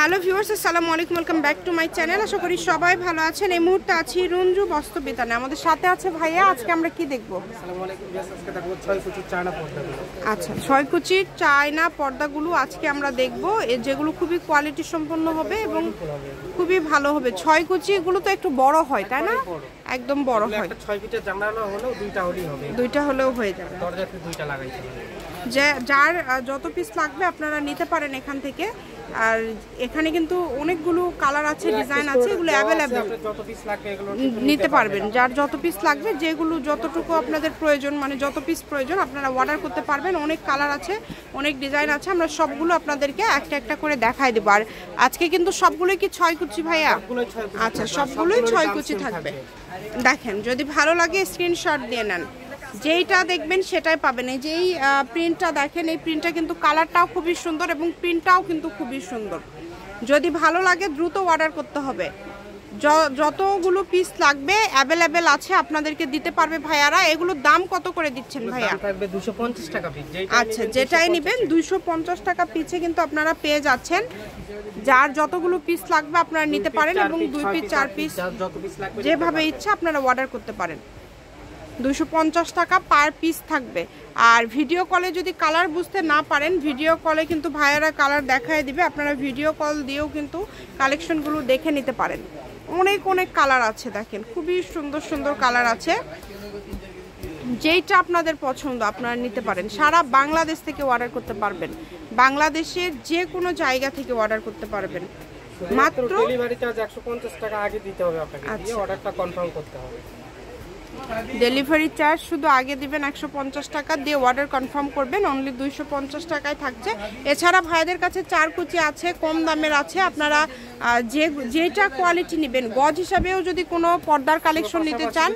Hello viewers, আসসালামু আলাইকুম, welcome back to my channel. আশা করি সবাই ভালো আছেন। এই মুহূর্তে আছি রঞ্জু বস্ত্র বিতানে। আমাদের সাথে আছে ভাইয়া। আজকে আমরা কি দেখবো? আসসালামু আলাইকুম ভিউয়ার্স, আজকে দেখব 6 কুচি চায়না পর্দাগুলো। আচ্ছা, 6 কুচির চায়না পর্দাগুলো আজকে আমরা দেখবো, যেগুলো খুবই কোয়ালিটি সম্পন্ন হবে এবং খুবই ভালো হবে। 6 কুচি এগুলো তো একটু বড় হয়, তাই না? একদম বড় হয়। একটা 6 ফিটের জানালা হলেও দুইটা হলেই হবে। দুইটা হলেও হয়ে যাবে। দরজাতে দুইটা লাগাইতে হবে। যার যত পিস লাগবে আপনারা নিতে পারেন এখান থেকে। আর এখানে কিন্তু অনেকগুলো কালার আছে, ডিজাইন আছে, এগুলো অ্যাভেলেবেল, যত পিস লাগবে এগুলো নিতে পারবেন। যার যত পিস লাগবে, যেগুলো যতটুকু আপনাদের প্রয়োজন, মানে যত পিস প্রয়োজন আপনারা অর্ডার করতে পারবেন। অনেক কালার আছে, অনেক ডিজাইন আছে, আমরা সবগুলো আপনাদেরকে একটা একটা করে দেখাই দেবো। আর আজকে কিন্তু সবগুলোই কি 6 কুচি ভাইয়া? আচ্ছা, সবগুলোই 6 কুচি থাকবে। দেখেন, যদি ভালো লাগে স্ক্রিনশট দিয়ে নেন, যেইটা দেখবেন সেটাই পাবেন। এই যেই প্রিন্টটা দেখেন, এই প্রিন্টটা কিন্তু কালারটাও খুবই সুন্দর এবং প্রিন্টটাও কিন্তু খুবই সুন্দর। যদি ভালো লাগে দ্রুত অর্ডার করতে হবে। যতগুলো পিস লাগবে অ্যাভেলেবেল আছে, আপনাদেরকে দিতে পারবে ভাইয়ারা। এগুলোর দাম কত করে দিচ্ছেন ভাইয়া? দাম থাকবে 250 টাকা পিস। আচ্ছা, যেটাই নেবেন 250 টাকা পিসে কিন্তু আপনারা পেয়ে যাচ্ছেন। যার যতগুলো পিস লাগবে আপনারা নিতে পারেন এবং 2 পিস 4 পিস যত পিস লাগবে যেভাবে ইচ্ছা আপনারা অর্ডার করতে পারেন। 250 টাকা পার পিস থাকবে। আর ভিডিও কলে যদি কালার বুঝতে না পারেন, ভিডিও কলে কিন্তু ভাইয়ারা কালার দেখায় দিবে। আপনারা ভিডিও কল দিয়েও কিন্তু কালেকশনগুলো দেখে নিতে পারেন। অনেক অনেক কালার আছে, দেখেন খুবই সুন্দর সুন্দর কালার আছে। যেইটা আপনাদের পছন্দ আপনারা নিতে পারেন। সারা বাংলাদেশ থেকে অর্ডার করতে পারবেন, বাংলাদেশের যে কোনো জায়গা থেকে অর্ডার করতে পারবেন। মাত্র ডেলিভারি চার্জ 150 টাকা আগে দিতে হবে আপনাকে, দিয়ে অর্ডারটা কনফার্ম করতে হবে। ডেলিভারি চার্জ শুধু আগে দিবেন 150 টাকা, দিয়ে অর্ডার কনফার্ম করবেন। অনলি 250 টাকায় থাকছে। এছাড়া ভাইদের কাছে 4 কুচি আছে, কম দামের আছে। আপনারা যেটা কোয়ালিটি নেবেন, গজ হিসাবেও যদি কোনো পর্দার কালেকশন নিতে চান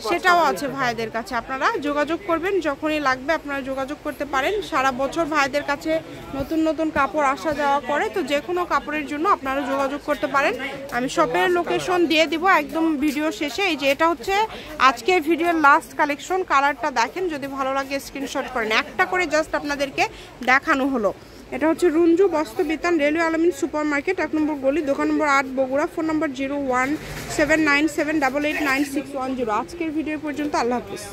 সেটাও আছে ভাইদের কাছে। আপনারা যোগাযোগ করবেন, যখনই লাগবে আপনারা যোগাযোগ করতে পারেন। সারা বছর ভাইদের কাছে নতুন নতুন কাপড় আসা যাওয়া করে, তো যে কোনো কাপড়ের জন্য আপনারা যোগাযোগ করতে পারেন। আমি শপের লোকেশন দিয়ে দিব একদম ভিডিও শেষে। এই যে এটা হচ্ছে আজকে ভিডিওর লাস্ট কালেকশন। কালারটা দেখেন, যদি ভালো লাগে স্ক্রিনশট করেন। একটা করে জাস্ট আপনাদেরকে দেখানো হলো। এটা হচ্ছে রঞ্জু বস্ত্র বিতান, রেলওয়ে আলামিন সুপার মার্কেট, 1 নম্বর গলি, দোকান নম্বর 8, বগুড়া। ফোন নম্বর 017978896110। আজকের ভিডিও পর্যন্ত। আল্লাহ হাফিজ।